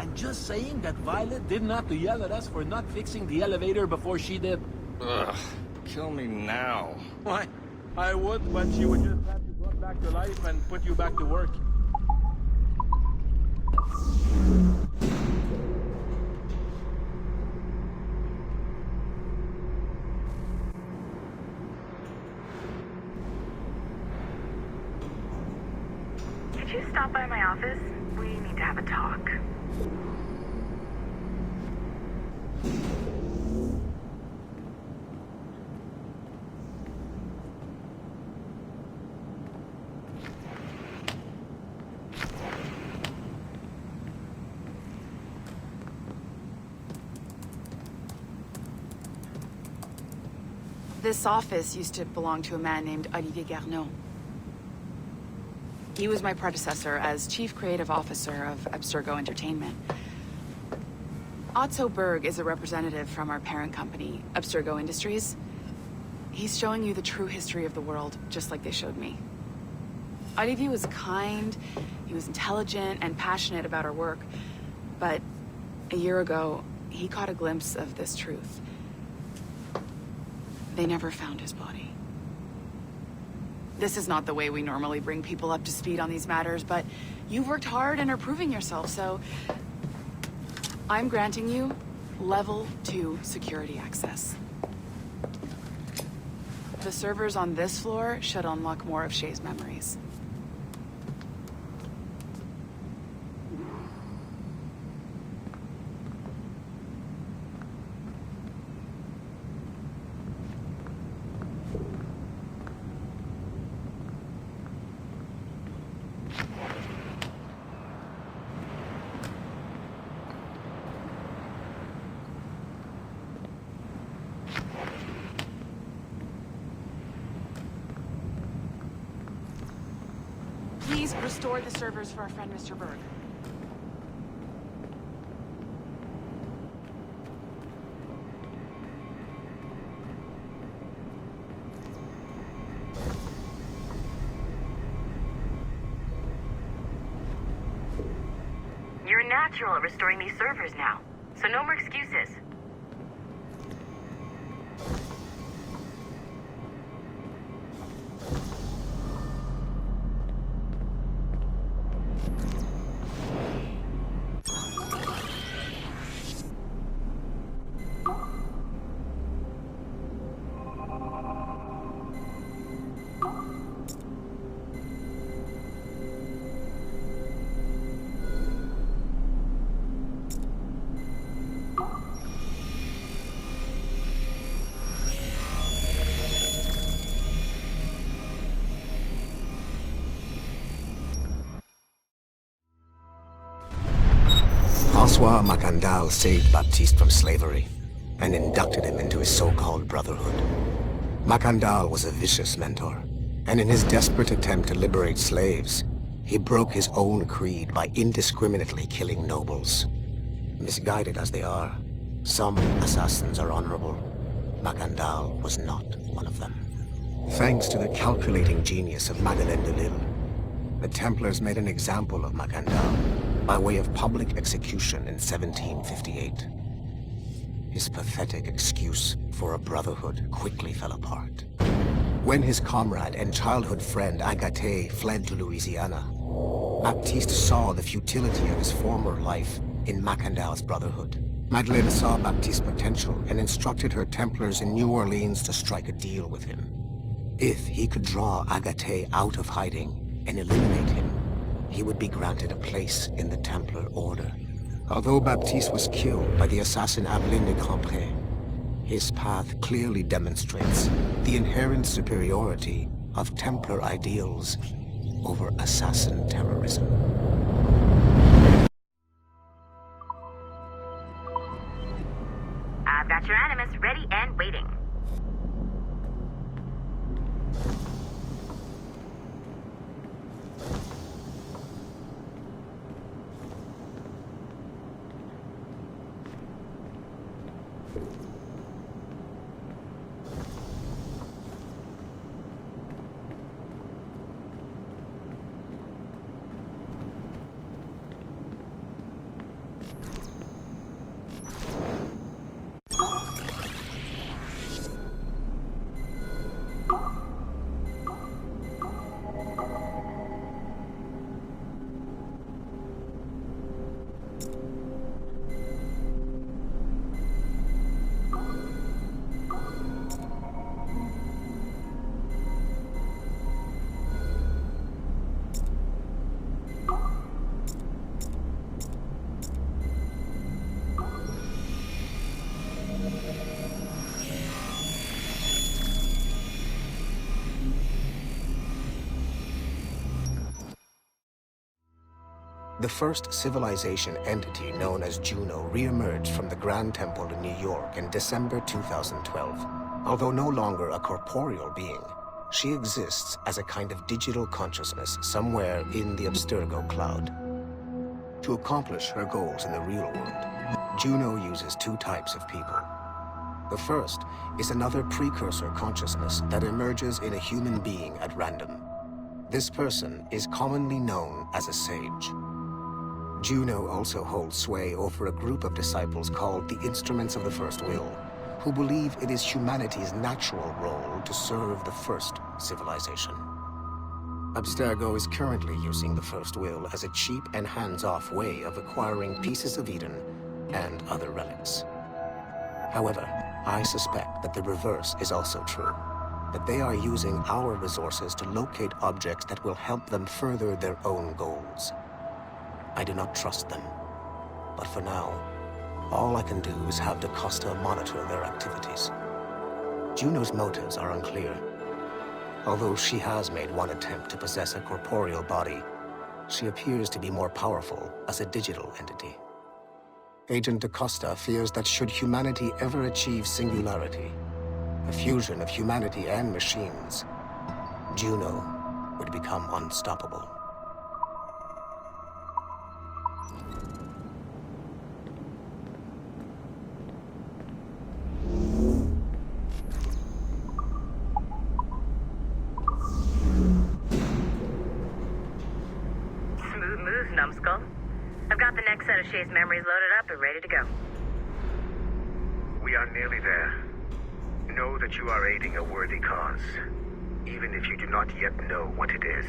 I'm just saying that Violet didn't have to yell at us for not fixing the elevator before she did. Ugh, kill me now. Why? I would, but she would just have you brought back to life and put you back to work. Could you stop by my office? We need to have a talk. This office used to belong to a man named Olivier Garneau. He was my predecessor as Chief Creative Officer of Abstergo Entertainment. Otto Berg is a representative from our parent company, Abstergo Industries. He's showing you the true history of the world, just like they showed me. Olivier was kind, he was intelligent and passionate about our work, but a year ago, he caught a glimpse of this truth. They never found his body. This is not the way we normally bring people up to speed on these matters, but you've worked hard and are proving yourself, so I'm granting you level 2 security access. The servers on this floor should unlock more of Shay's memories. Please restore the servers for our friend Mr. Berg. You're a natural at restoring these servers now, so no more excuses. François Macandal saved Baptiste from slavery and inducted him into his so-called brotherhood. Macandal was a vicious mentor, and in his desperate attempt to liberate slaves, he broke his own creed by indiscriminately killing nobles. Misguided as they are, some assassins are honorable. Macandal was not one of them. Thanks to the calculating genius of Madeleine de Lille, the Templars made an example of Macandal by way of public execution in 1758. His pathetic excuse for a brotherhood quickly fell apart. When his comrade and childhood friend Agathe fled to Louisiana, Baptiste saw the futility of his former life in Macandal's brotherhood. Madeleine saw Baptiste's potential and instructed her Templars in New Orleans to strike a deal with him. If he could draw Agathe out of hiding and eliminate him, he would be granted a place in the Templar Order. Although Baptiste was killed by the assassin Aveline de Cambrai, his path clearly demonstrates the inherent superiority of Templar ideals over assassin terrorism. I've got your Animus ready and waiting. The first civilization entity known as Juno re-emerged from the Grand Temple in New York in December 2012. Although no longer a corporeal being, she exists as a kind of digital consciousness somewhere in the Abstergo cloud. To accomplish her goals in the real world, Juno uses two types of people. The first is another precursor consciousness that emerges in a human being at random. This person is commonly known as a sage. Juno also holds sway over a group of disciples called the Instruments of the First Will, who believe it is humanity's natural role to serve the first civilization. Abstergo is currently using the First Will as a cheap and hands-off way of acquiring pieces of Eden and other relics. However, I suspect that the reverse is also true, that they are using our resources to locate objects that will help them further their own goals. I do not trust them, but for now, all I can do is have DaCosta monitor their activities. Juno's motives are unclear. Although she has made one attempt to possess a corporeal body, she appears to be more powerful as a digital entity. Agent DaCosta fears that should humanity ever achieve singularity, a fusion of humanity and machines, Juno would become unstoppable. Smooth moves, numbskull. I've got the next set of Shay's memories loaded up and ready to go. We are nearly there. Know that you are aiding a worthy cause, even if you do not yet know what it is.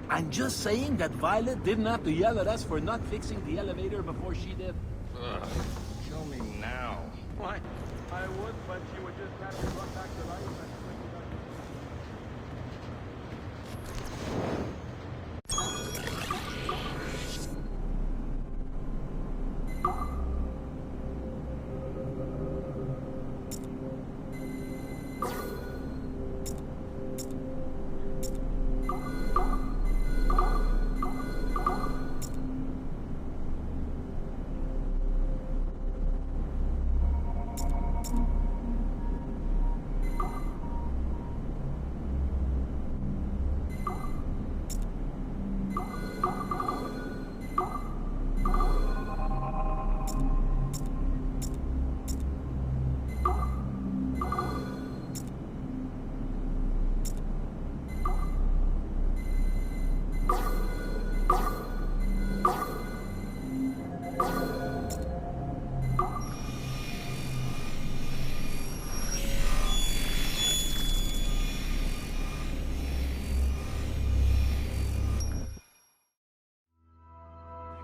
I'm just saying that Violet didn't have to yell at us for not fixing the elevator before she did. Ugh, kill me now. Why? I would, but she would just have to run back to life and...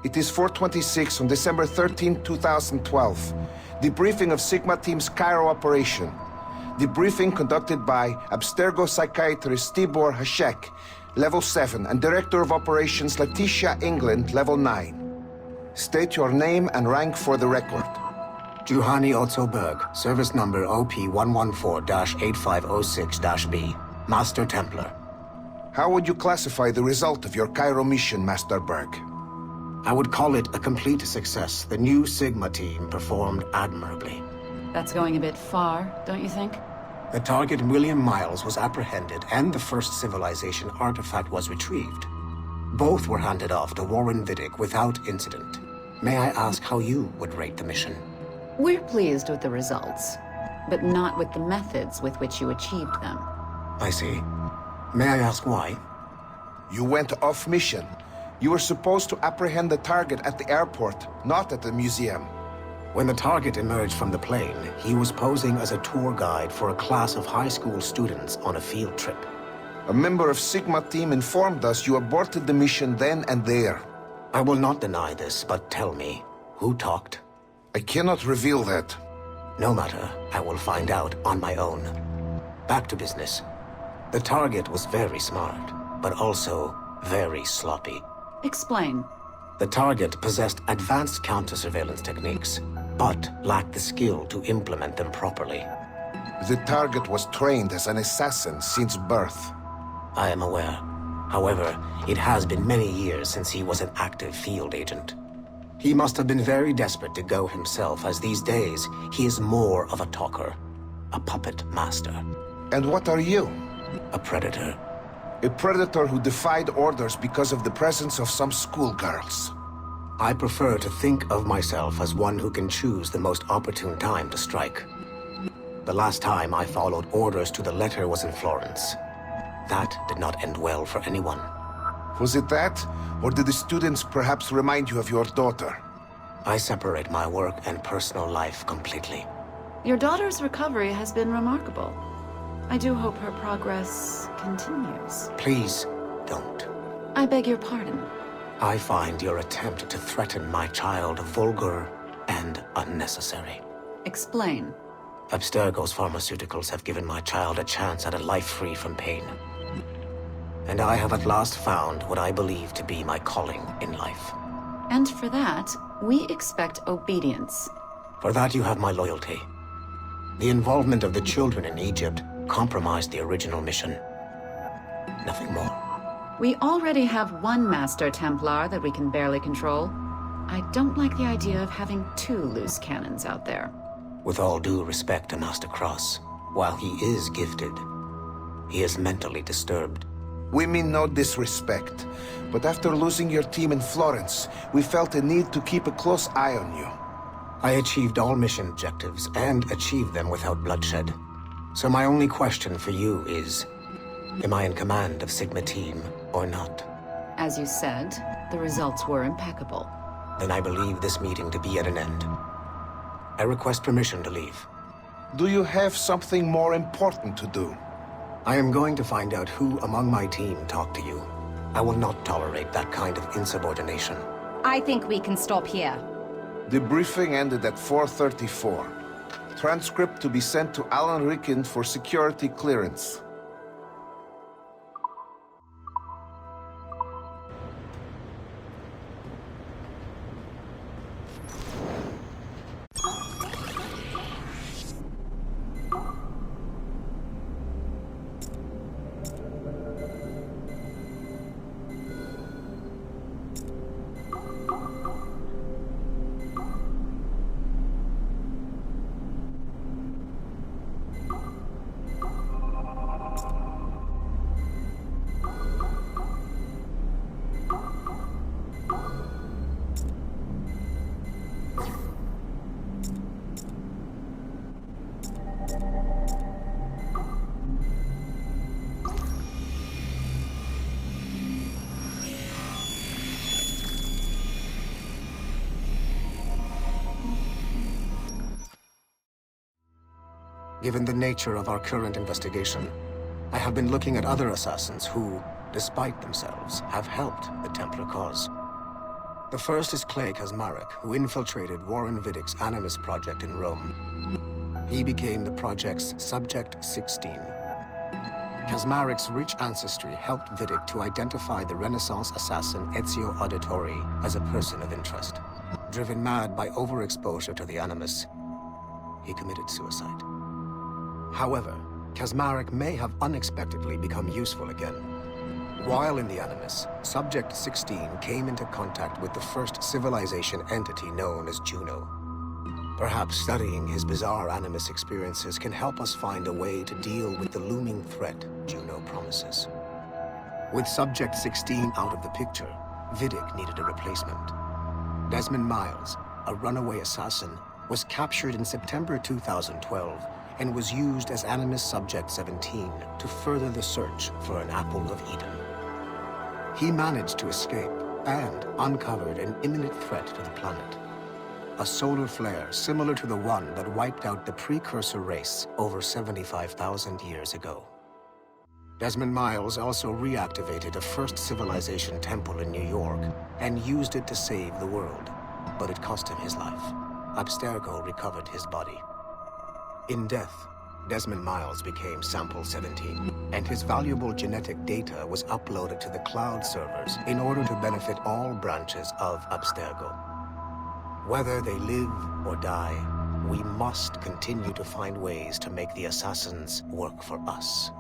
It is 4:26 on December 13, 2012. Debriefing of Sigma Team's Cairo operation. Debriefing conducted by Abstergo psychiatrist Tibor Hashek, Level 7, and Director of Operations Letitia England, Level 9. State your name and rank for the record. Juhani Otzoberg, service number OP-114-8506-B, Master Templar. How would you classify the result of your Cairo mission, Master Berg? I would call it a complete success. The new Sigma team performed admirably. That's going a bit far, don't you think? The target, William Miles, was apprehended and the first civilization artifact was retrieved. Both were handed off to Warren Vidic without incident. May I ask how you would rate the mission? We're pleased with the results, but not with the methods with which you achieved them. I see. May I ask why? You went off mission. You were supposed to apprehend the target at the airport, not at the museum. When the target emerged from the plane, he was posing as a tour guide for a class of high school students on a field trip. A member of Sigma Team informed us you aborted the mission then and there. I will not deny this, but tell me, who talked? I cannot reveal that. No matter, I will find out on my own. Back to business. The target was very smart, but also very sloppy. Explain. The target possessed advanced counter-surveillance techniques, but lacked the skill to implement them properly. The target was trained as an assassin since birth. I am aware. However, it has been many years since he was an active field agent. He must have been very desperate to go himself, as these days he is more of a talker, a puppet master. And what are you? A predator. A predator who defied orders because of the presence of some schoolgirls. I prefer to think of myself as one who can choose the most opportune time to strike. The last time I followed orders to the letter was in Florence. That did not end well for anyone. Was it that? Or did the students perhaps remind you of your daughter? I separate my work and personal life completely. Your daughter's recovery has been remarkable. I do hope her progress continues. Please, don't. I beg your pardon. I find your attempt to threaten my child vulgar and unnecessary. Explain. Abstergo's pharmaceuticals have given my child a chance at a life free from pain. And I have at last found what I believe to be my calling in life. And for that, we expect obedience. For that you have my loyalty. The involvement of the children in Egypt compromised the original mission. Nothing more. We already have one Master Templar that we can barely control. I don't like the idea of having two loose cannons out there. With all due respect to Master Cross, while he is gifted, he is mentally disturbed. We mean no disrespect, but after losing your team in Florence, we felt a need to keep a close eye on you. I achieved all mission objectives, and achieved them without bloodshed. So my only question for you is, am I in command of Sigma Team or not? As you said, the results were impeccable. Then I believe this meeting to be at an end. I request permission to leave. Do you have something more important to do? I am going to find out who among my team talked to you. I will not tolerate that kind of insubordination. I think we can stop here. The briefing ended at 4:34. Transcript to be sent to Alan Ricken for security clearance. Given the nature of our current investigation, I have been looking at other assassins who, despite themselves, have helped the Templar cause. The first is Clay Kazmarek, who infiltrated Warren Viddick's Animus project in Rome. He became the project's Subject 16. Kazmarek's rich ancestry helped Viddick to identify the Renaissance assassin Ezio Auditore as a person of interest. Driven mad by overexposure to the Animus, he committed suicide. However, Kazmarek may have unexpectedly become useful again. While in the Animus, Subject 16 came into contact with the first civilization entity known as Juno. Perhaps studying his bizarre Animus experiences can help us find a way to deal with the looming threat Juno promises. With Subject 16 out of the picture, Viddick needed a replacement. Desmond Miles, a runaway assassin, was captured in September 2012 and was used as Animus Subject 17 to further the search for an Apple of Eden. He managed to escape and uncovered an imminent threat to the planet. A solar flare similar to the one that wiped out the precursor race over 75,000 years ago. Desmond Miles also reactivated a first civilization temple in New York and used it to save the world, but it cost him his life. Abstergo recovered his body. In death, Desmond Miles became Sample 17, and his valuable genetic data was uploaded to the cloud servers in order to benefit all branches of Abstergo. Whether they live or die, we must continue to find ways to make the assassins work for us.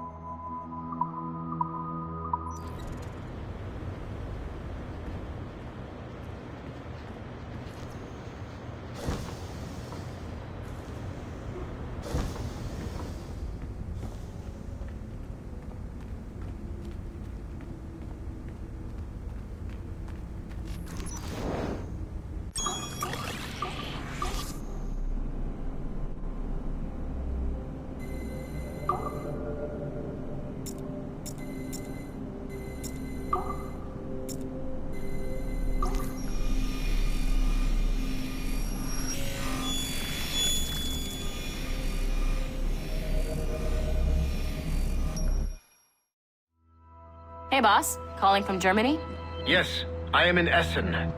Hey, boss. Calling from Germany? Yes, I am in Essen,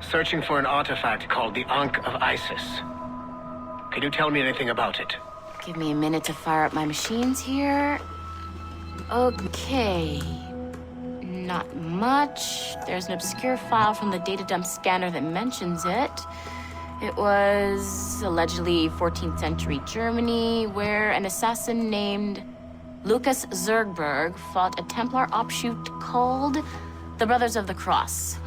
searching for an artifact called the Ankh of Isis. Can you tell me anything about it? Give me a minute to fire up my machines here. Okay. Not much. There's an obscure file from the data dump scanner that mentions it. It was allegedly 14th century Germany, where an assassin named Lucas Zergberg fought a Templar offshoot called the Brothers of the Cross.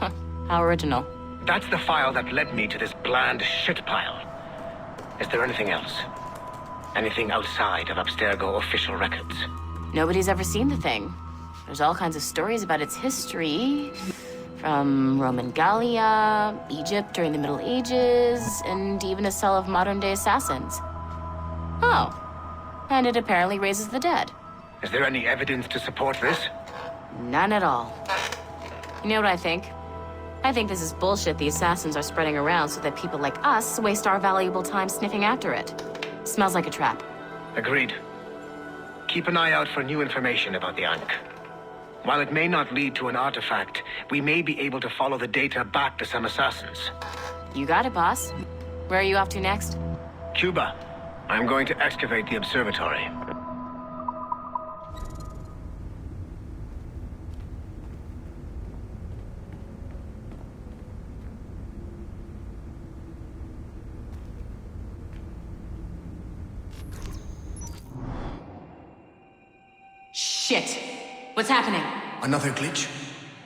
How original. That's the file that led me to this bland shit pile. Is there anything else? Anything outside of Abstergo official records? Nobody's ever seen the thing. There's all kinds of stories about its history. From Roman Gallia, Egypt during the Middle Ages, and even a cell of modern-day assassins. Oh. And it apparently raises the dead. Is there any evidence to support this? None at all. You know what I think? I think this is bullshit the assassins are spreading around so that people like us waste our valuable time sniffing after it. Smells like a trap. Agreed. Keep an eye out for new information about the Ankh. While it may not lead to an artifact, we may be able to follow the data back to some assassins. You got it, boss. Where are you off to next? Cuba. I'm going to excavate the observatory. Shit. What's happening? Another glitch?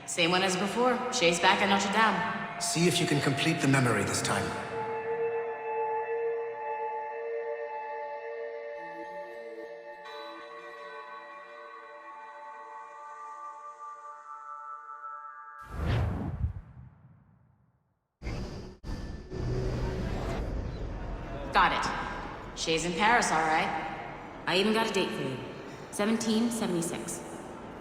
Same one as before. Shay's back at Notre Dame. See if you can complete the memory this time. Got it. Shay's in Paris, all right. I even got a date for you. 1776.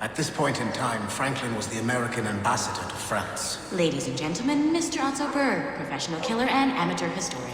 At this point in time, Franklin was the American ambassador to France. Ladies and gentlemen, Mr. Otto Berg, professional killer and amateur historian.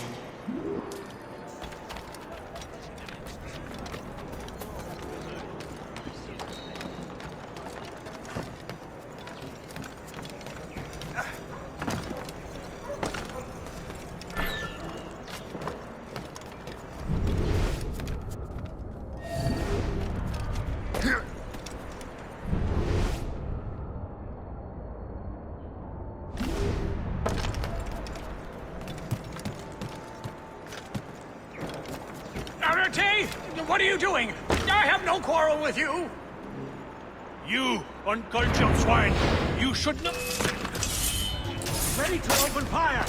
What are you doing? I have no quarrel with you! You, uncultured swine! You should not... Ready to open fire!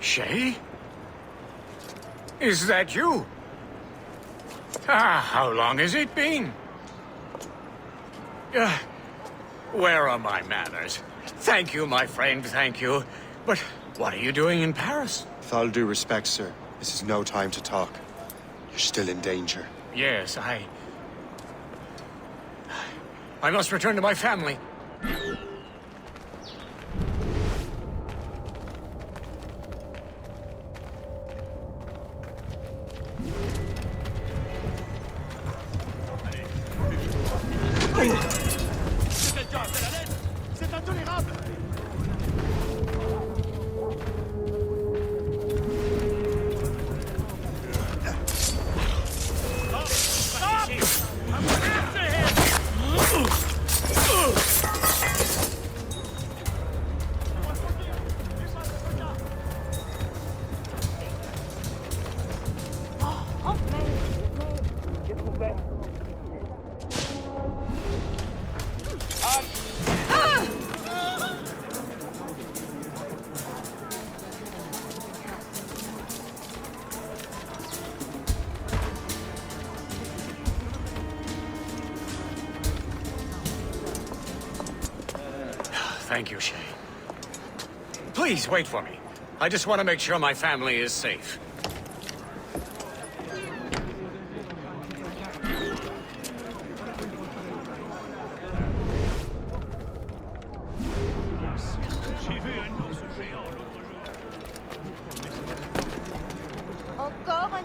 Shay? Is that you? How long has it been? Where are my manners? Thank you, my friend, thank you. But what are you doing in Paris? With all due respect, sir, this is no time to talk. You're still in danger. Yes, I must return to my family. C'est intolérable! Stop! I'm after him! thank you, Shay. Please, wait for me. I just want to make sure my family is safe. Encore un...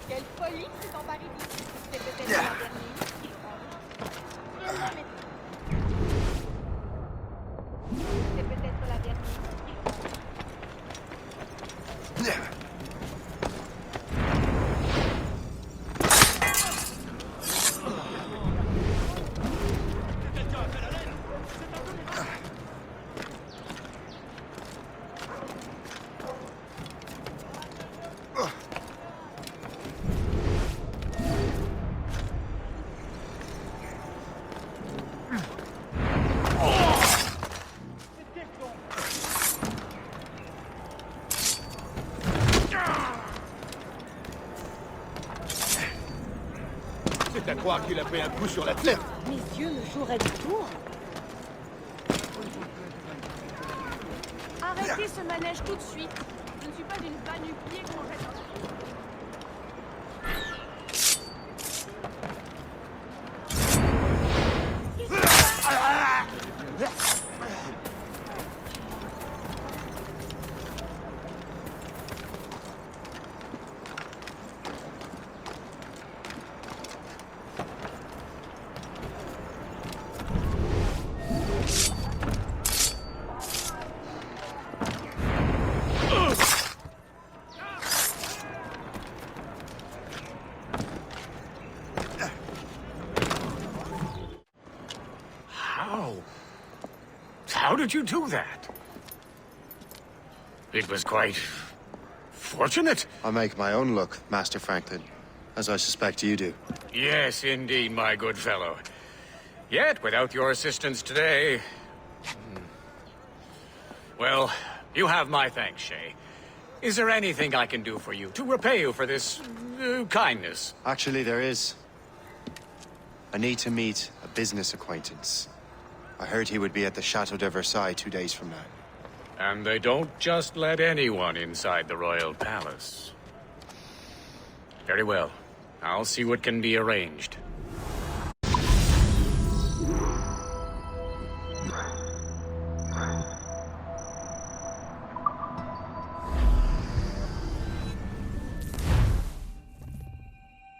Quelle folie qui s'est emparée d'ici. C'est peut-être la dernière. C'est peut-être la dernière. C'est à croire qu'il a pris un coup sur la tête. Mes yeux me joueraient du tour. Arrêtez ce manège tout de suite. Je ne suis pas une va-nu-pied qu'on jette. How did you do that? It was quite... fortunate. I make my own luck, Master Franklin, as I suspect you do. Yes, indeed, my good fellow. Yet, without your assistance today... Well, you have my thanks, Shay. Is there anything I can do for you, to repay you for this... kindness? Actually, there is. I need to meet a business acquaintance. I heard he would be at the Chateau de Versailles 2 days from now. And they don't just let anyone inside the royal palace. Very well. I'll see what can be arranged.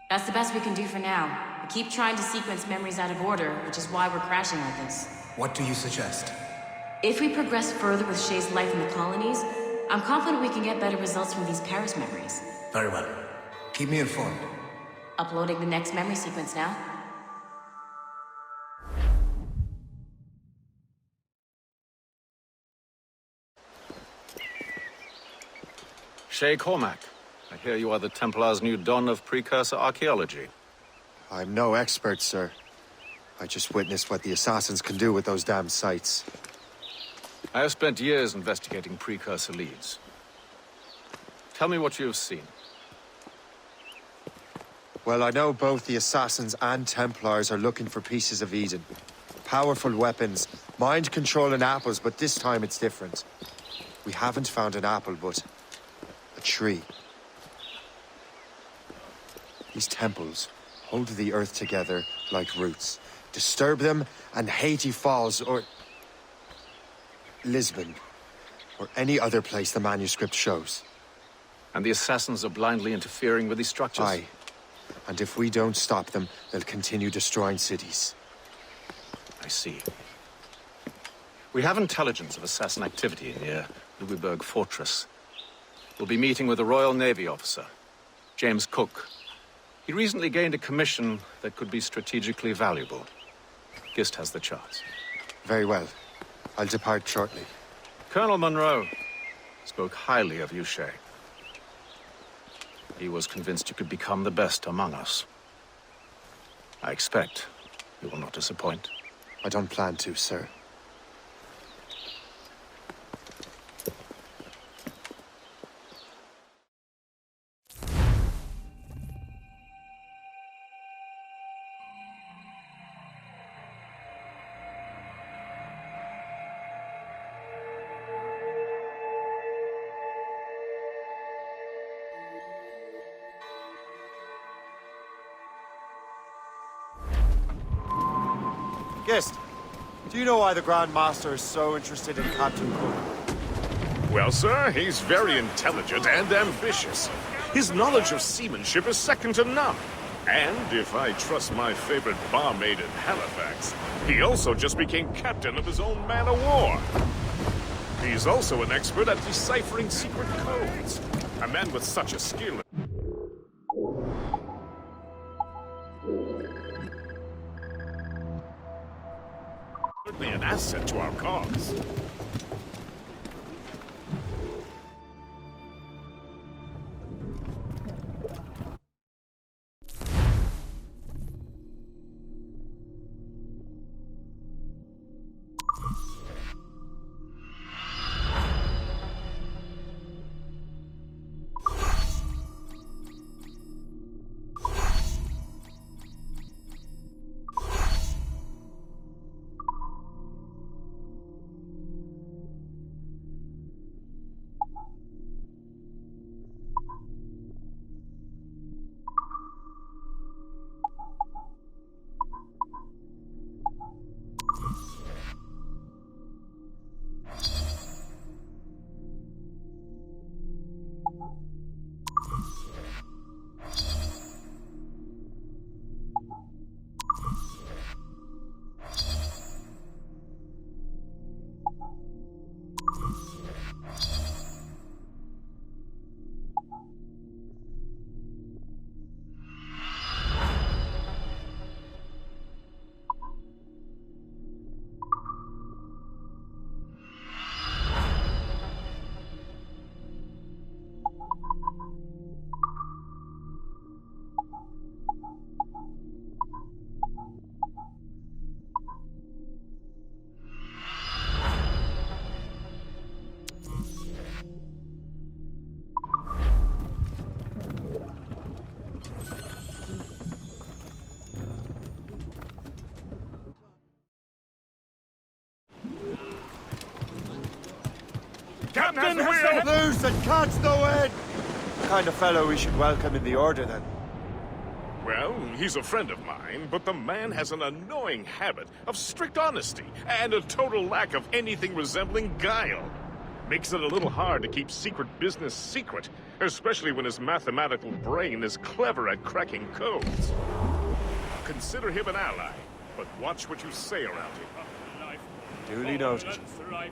That's the best we can do for now. We keep trying to sequence memories out of order, which is why we're crashing like this. What do you suggest? If we progress further with Shay's life in the colonies, I'm confident we can get better results from these Paris memories. Very well. Keep me informed. Uploading the next memory sequence now. Shay Cormac, I hear you are the Templar's new don of precursor archaeology. I'm no expert, sir. I just witnessed what the assassins can do with those damn sites. I have spent years investigating precursor leads. Tell me what you have seen. Well, I know both the Assassins and Templars are looking for pieces of Eden. Powerful weapons, mind-controlling apples, but this time it's different. We haven't found an apple, but a tree. These temples hold the earth together like roots. Disturb them, and Haiti falls, or Lisbon, or any other place the manuscript shows. And the Assassins are blindly interfering with these structures? Aye. And if we don't stop them, they'll continue destroying cities. I see. We have intelligence of assassin activity near Louisberg Fortress. We'll be meeting with a Royal Navy officer, James Cook. He recently gained a commission that could be strategically valuable. Gist has the charts. Very well. I'll depart shortly. Colonel Monroe spoke highly of you, Shay. He was convinced you could become the best among us. I expect you will not disappoint. I don't plan to, sir. Guest, do you know why the Grand Master is so interested in Captain Cook? Well, sir, he's very intelligent and ambitious. His knowledge of seamanship is second to none. And if I trust my favorite barmaid in Halifax, he also just became captain of his own man-of-war. He's also an expert at deciphering secret codes. A man with such a skill. Certainly an asset to our cause. Captain Will! Loose and catch the wind! The kind of fellow we should welcome in the Order, then. Well, he's a friend of mine, but the man has an annoying habit of strict honesty and a total lack of anything resembling guile. Makes it a little hard to keep secret business secret, especially when his mathematical brain is clever at cracking codes. Consider him an ally, but watch what you say around him. Duly noted. Quite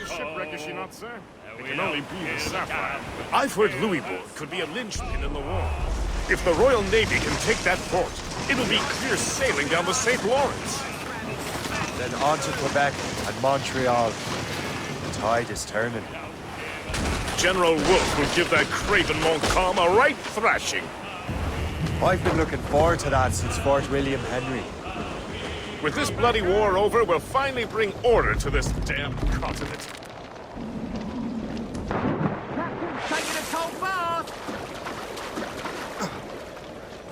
a shipwreck, is she not, sir? It can only be the Sapphire. I've heard Louisberg could be a linchpin in the war. If the Royal Navy can take that port, it'll be clear sailing down the St. Lawrence. Then on to Quebec and Montreal. The tide is turning. General Wolfe will give that craven Montcalm a right thrashing. I've been looking forward to that since Fort William Henry. With this bloody war over, we'll finally bring order to this damn continent. Taking a cold bath!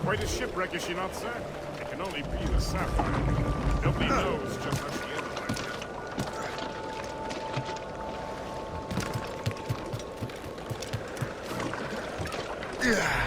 Quite a shipwreck, is she not, sir? It can only be the Sapphire. Nobody knows just how she ended like that. Yeah.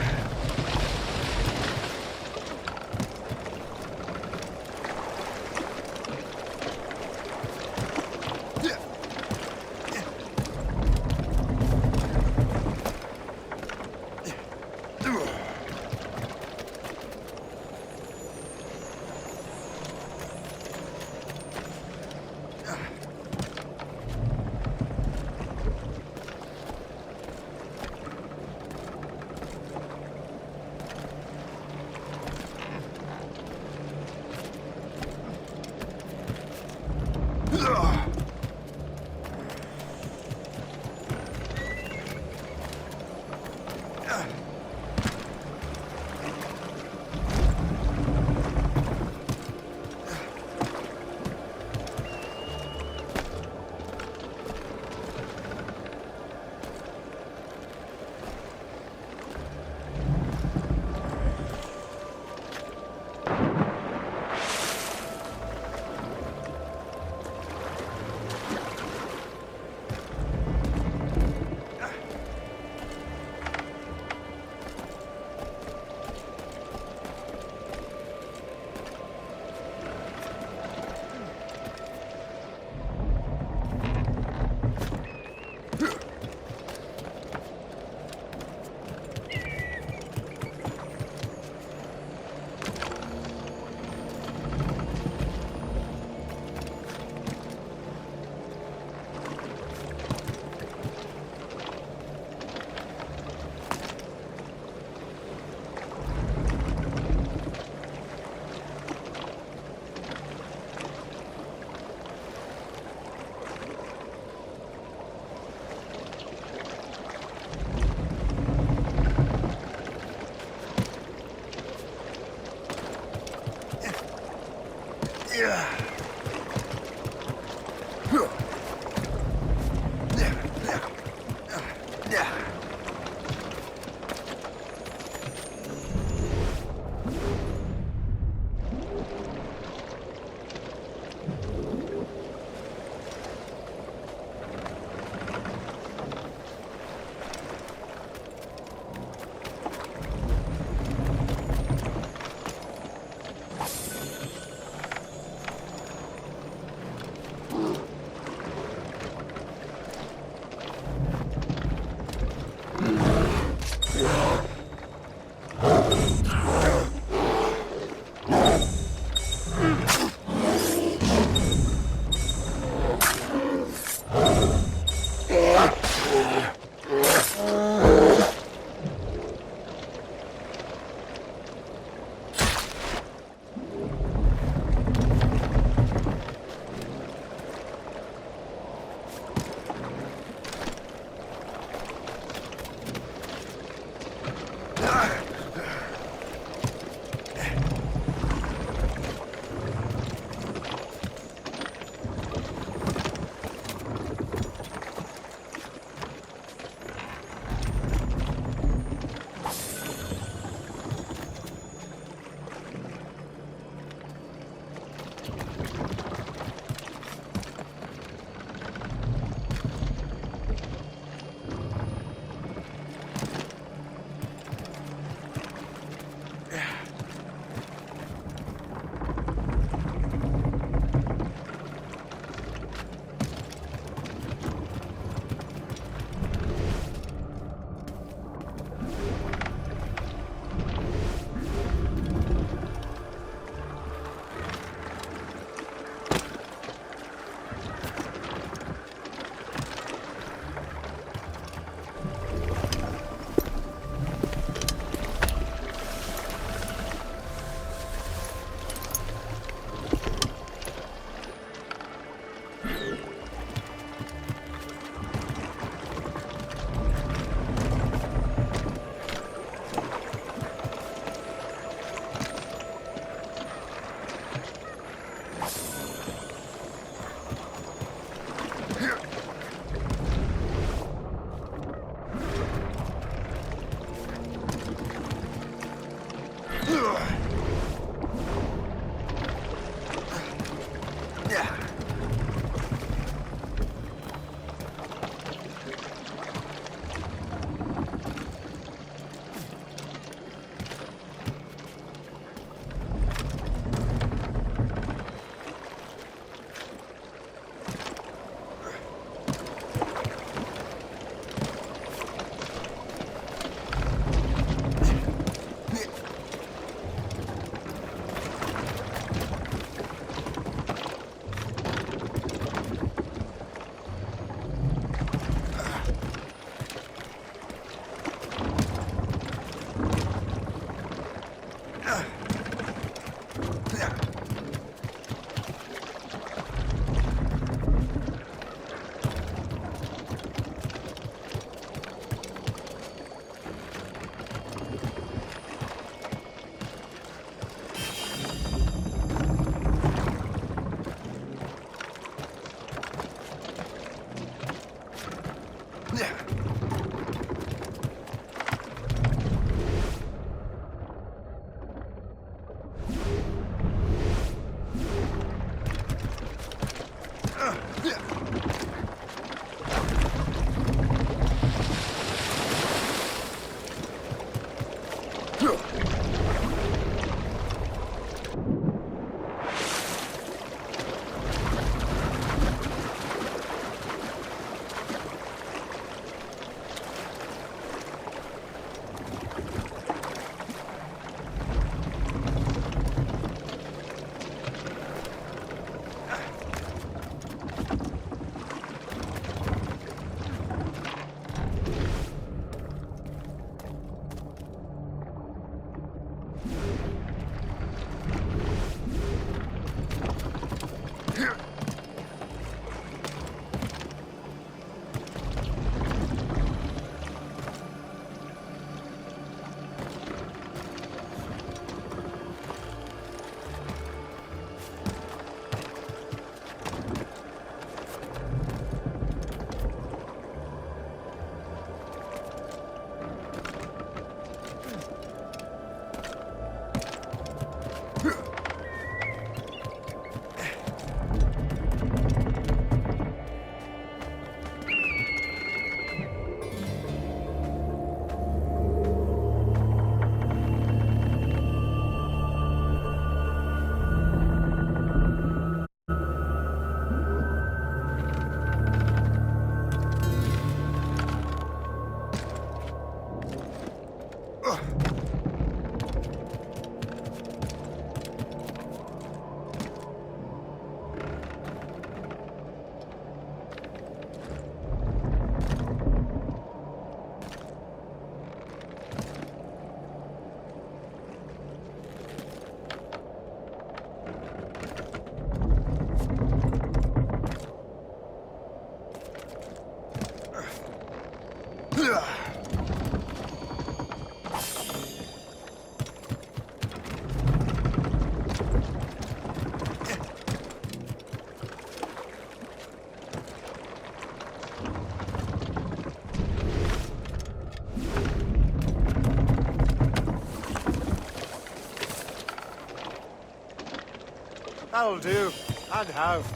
That'll do. And have.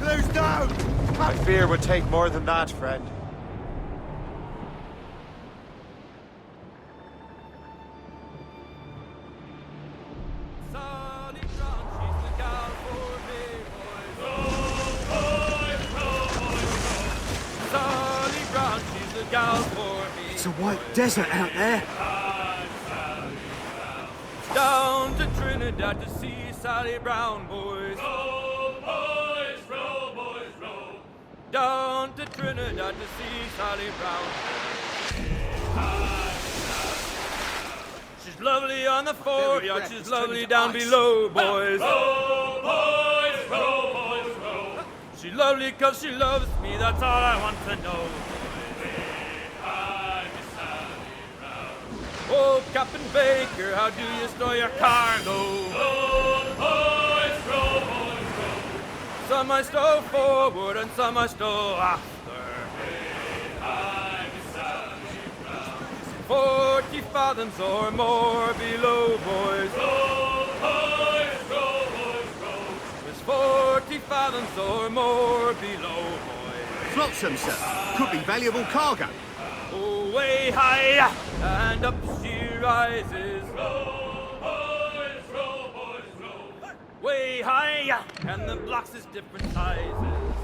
Close down! I fear would take more than that, friend. It's a white desert out there. Down to Trinidad to see Sally Brown, boys. Row, boys, row, boys, row. Down to Trinidad to see Sally Brown. She's lovely on the foreyard, she's lovely down below, boys. Row, boys, row, boys, row. She's lovely 'cause she loves me, that's all I want to know. Oh, Captain Baker, how do you store your cargo? Row, boys, row, boys, row. Some I stow forward and some I stow after. 40 fathoms or more below, boys. Row, boys, row, boys, row. There's 40 fathoms or more below, boys. Flotsam, sir. Could be valuable cargo. Oh, way high, and up she rises. Row, boys, row, boys, row. Way high, and the blocks is different sizes.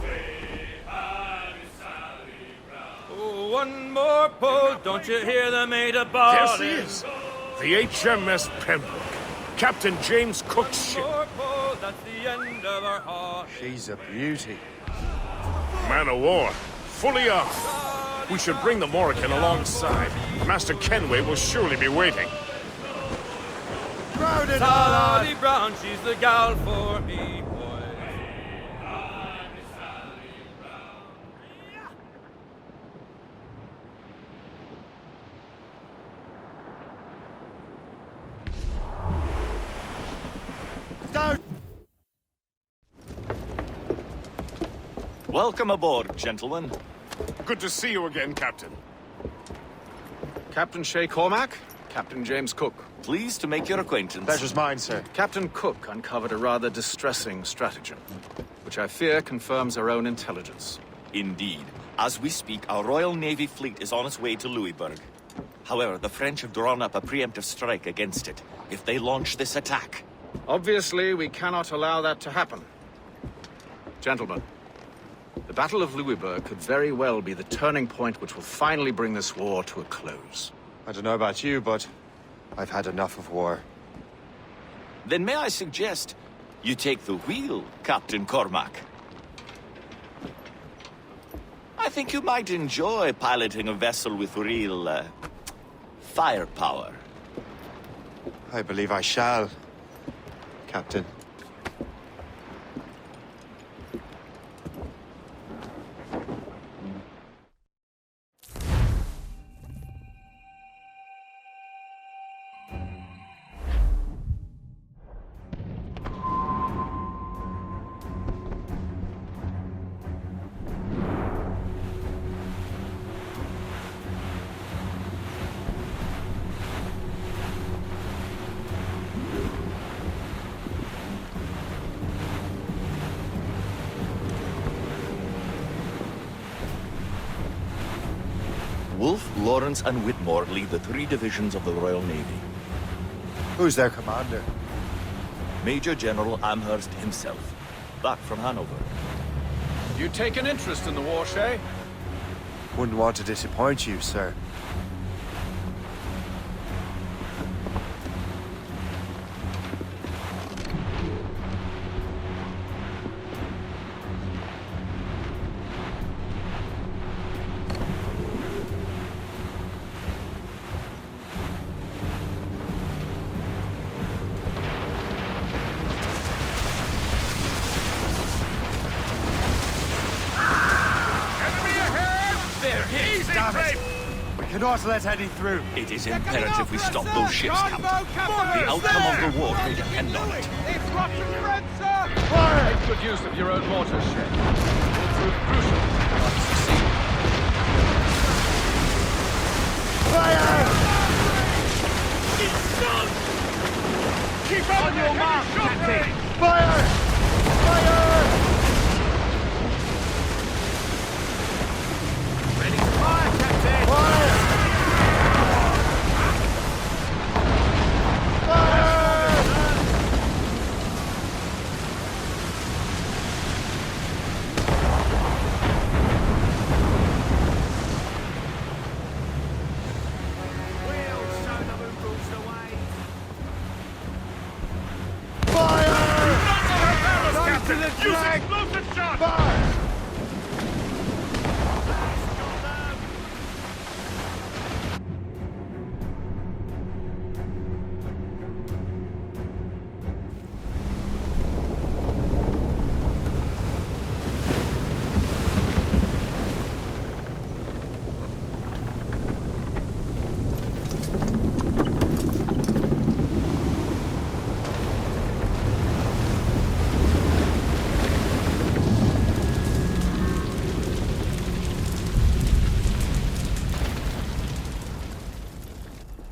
Way high, Sally Brown. Oh, one more pull, don't you hear the mate a bawling? Yes, he is. The HMS Pembroke. Captain James Cook's ship. One more pull, that's the end of our haul. She's a beauty. Man of war. Fully armed. We should bring the Morrigan alongside. Master Kenway will surely be waiting. Crowded Sally Brown, she's the gal for me, boys. Down! Welcome aboard, gentlemen. Good to see you again, Captain. Captain Shay Cormac, Captain James Cook. Pleased to make your acquaintance. Pleasure's mine, sir. Captain Cook uncovered a rather distressing stratagem, which I fear confirms our own intelligence. Indeed. As we speak, our Royal Navy fleet is on its way to Louisberg. However, the French have drawn up a preemptive strike against it if they launch this attack. Obviously, we cannot allow that to happen. Gentlemen, the Battle of Louisberg could very well be the turning point which will finally bring this war to a close. I don't know about you, but I've had enough of war. Then may I suggest you take the wheel, Captain Cormac? I think you might enjoy piloting a vessel with real, firepower. I believe I shall, Captain. Wolfe, Lawrence, and Whitmore lead the 3 divisions of the Royal Navy. Who's their commander? Major General Amherst himself, back from Hanover. You take an interest in the war, Shay? Wouldn't want to disappoint you, sir. cannot let any through. It is imperative we stop those ships, Captain. The outcome of the war may depend on it. It's Russian red, sir! Make good use of your own mortars, Shed. It will prove crucial if you want to succeed. Keep on your mark, Captain! Fire! Fire! Ready to fire, Captain! Fire!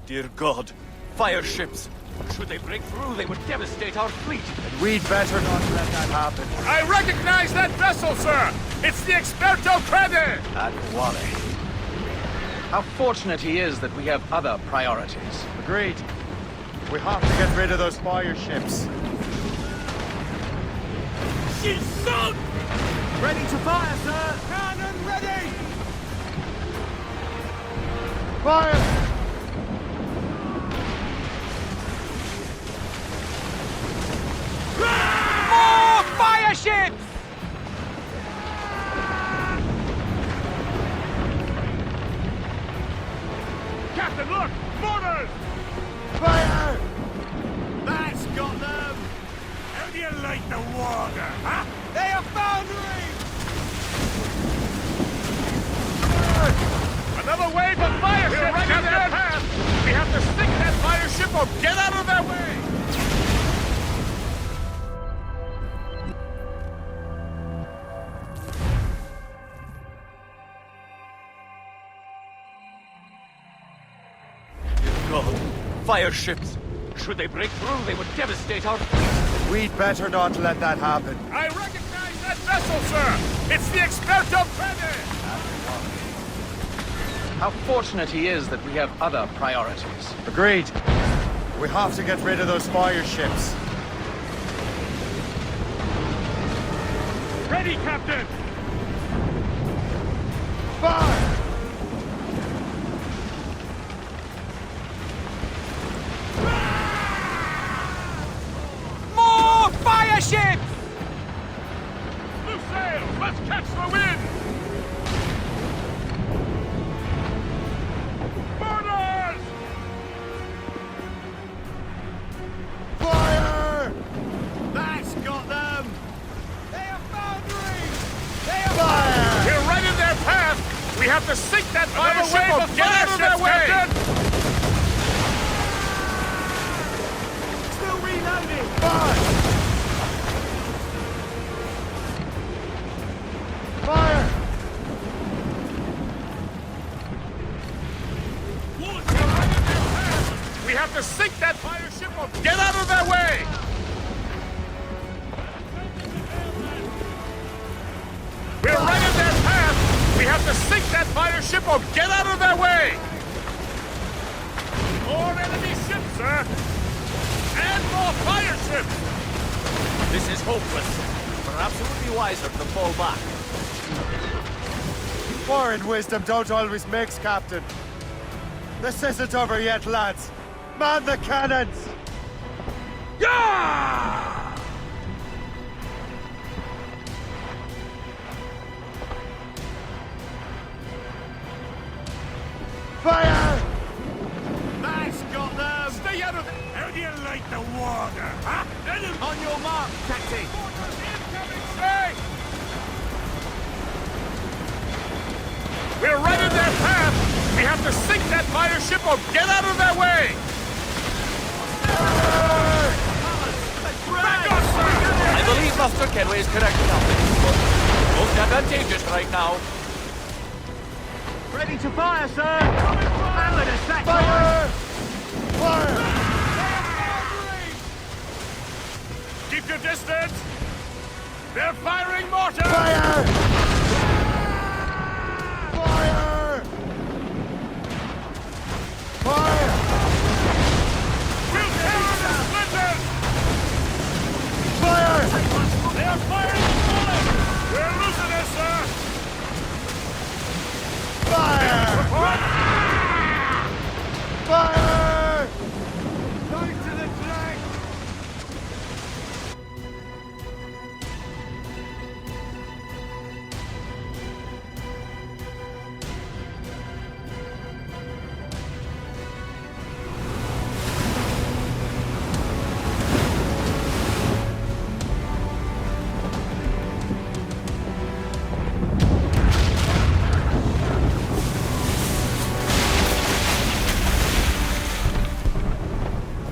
Dear God, fire ships! Should they break through, they would devastate our fleet. And we'd better not let that happen. I recognize that vessel, sir! It's the Experto Crede! At Wally. How fortunate he is that we have other priorities. Agreed. We have to get rid of those fire ships. She's sunk! Ready to fire, sir! Cannon ready! Fire! More fire ships! Captain, look! Mortars! Fire! That's got them! How do you like the water, huh? They are foundering! Another wave of fire ships, right in their path! We have to sink that fire ship or get out of their way! God, fire ships! Should they break through, they would devastate our fleet. We'd better not let that happen. I recognize that vessel, sir! It's the Experto Crede! How fortunate he is that we have other priorities. Agreed. We have to get rid of those fire ships. Ready, Captain! Fire! More fire ships! Loose sail! Let's catch the wind! Mortars! Fire! That's got them! They are foundering! They are Fire! We're right in their path! We have to sink that fire ship or get out of their way! still reloading! Fire! Fire! We have to sink that fire ship or get out of their way! We're right in their path! We have to sink that fire ship or get out of their way! More enemy ships, sir! And more fire ships! This is hopeless. Perhaps it would be wiser to fall back. Foreign wisdom don't always mix, Captain. This isn't over yet, lads. Man the cannons! Yeah! Fire! That's got them! Stay out of it! How do you like the water, huh? On your mark, Captain! Incoming, say! We're right in their path! We have to sink that fire ship or get out of their way! Back off, sir! I believe Master Kenway is correct now. Most advantageous right now. Ready to fire, sir! Hammer the sack! Fire! Fire! Keep your distance! They're firing mortar! Fire! Fire! Fire! We'll tear them to splinters! Fire! They are firing the bullet! We're losing it, sir! Fire! Fire! Going to the flag!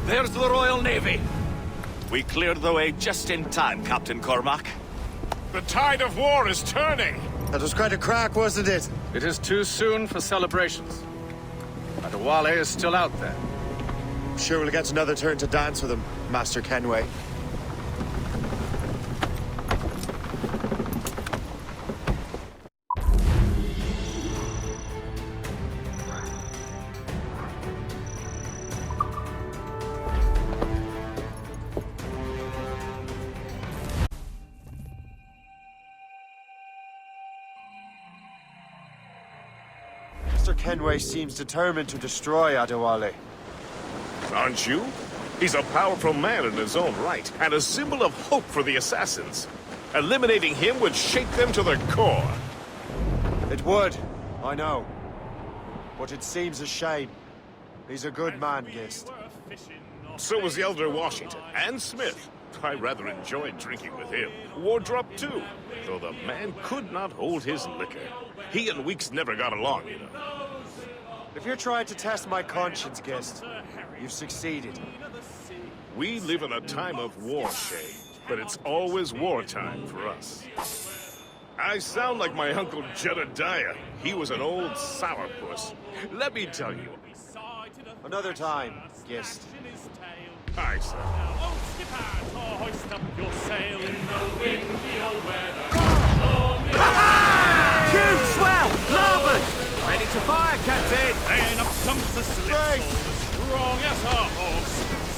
There's the Royal Navy. We cleared the way just in time, Captain Cormac. The tide of war is turning! That was quite a crack, wasn't it? It is too soon for celebrations. Adewale is still out there. I'm sure we'll get another turn to dance with him, Master Kenway. Master Kenway seems determined to destroy Adewale. Aren't you? He's a powerful man in his own right, and a symbol of hope for the assassins. Eliminating him would shake them to their core. It would, I know. But it seems a shame. He's a good man, Gist. So was the Elder Washington, and Smith. I rather enjoyed drinking with him. Wardrop, too, though the man could not hold his liquor. He and Weeks never got along, you know. If you're trying to test my conscience, Gist, you've succeeded. We live in a time of war, Shay, but it's always wartime for us. I sound like my Uncle Jedediah. He was an old sourpuss. Let me tell you. Another time, Gist. Aye, sir. Oh, skip out, or hoist up your sail in the windy old weather. Huge swell! Larboard! Ready to fire, Captain! Then up comes the slip strong as a horse.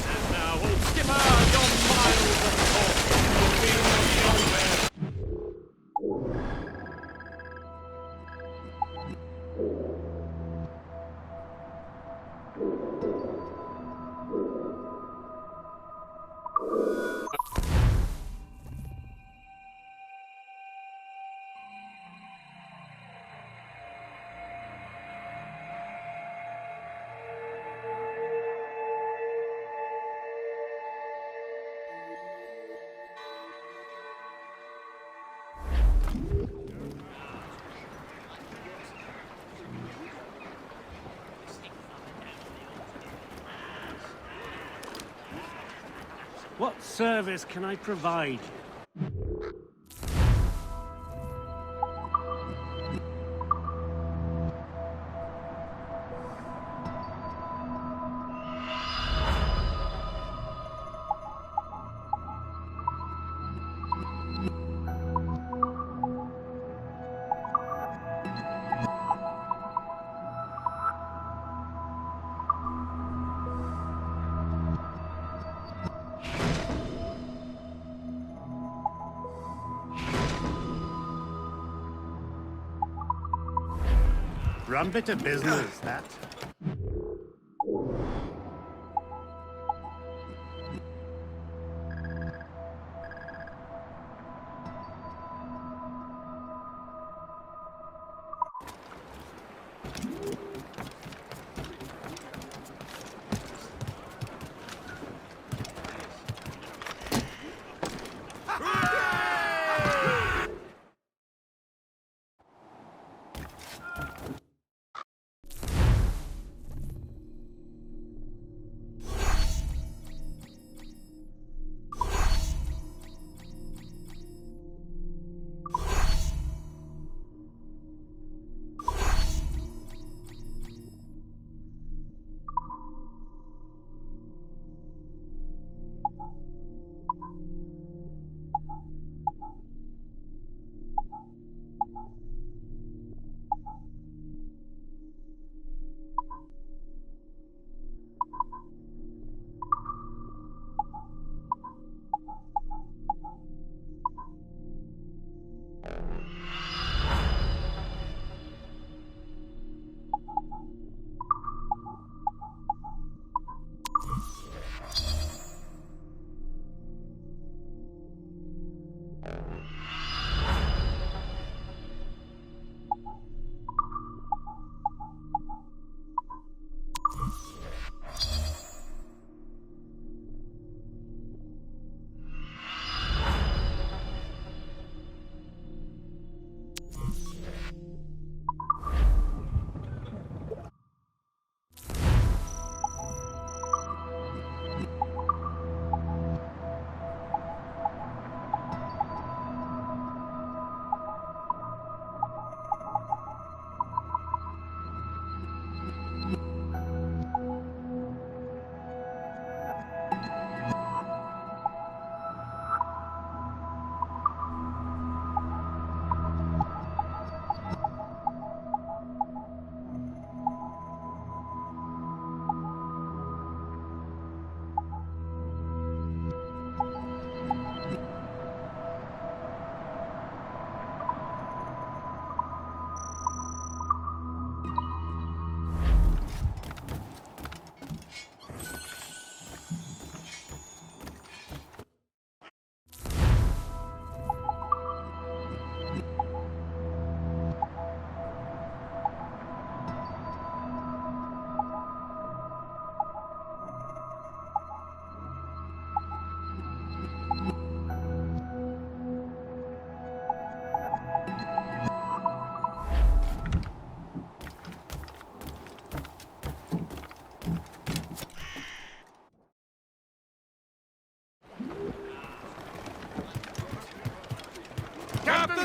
And now, old skipper, you're miles of course in the windy old weather. What service can I provide? Rum bit of business, that.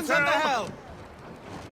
Cannons at the helm!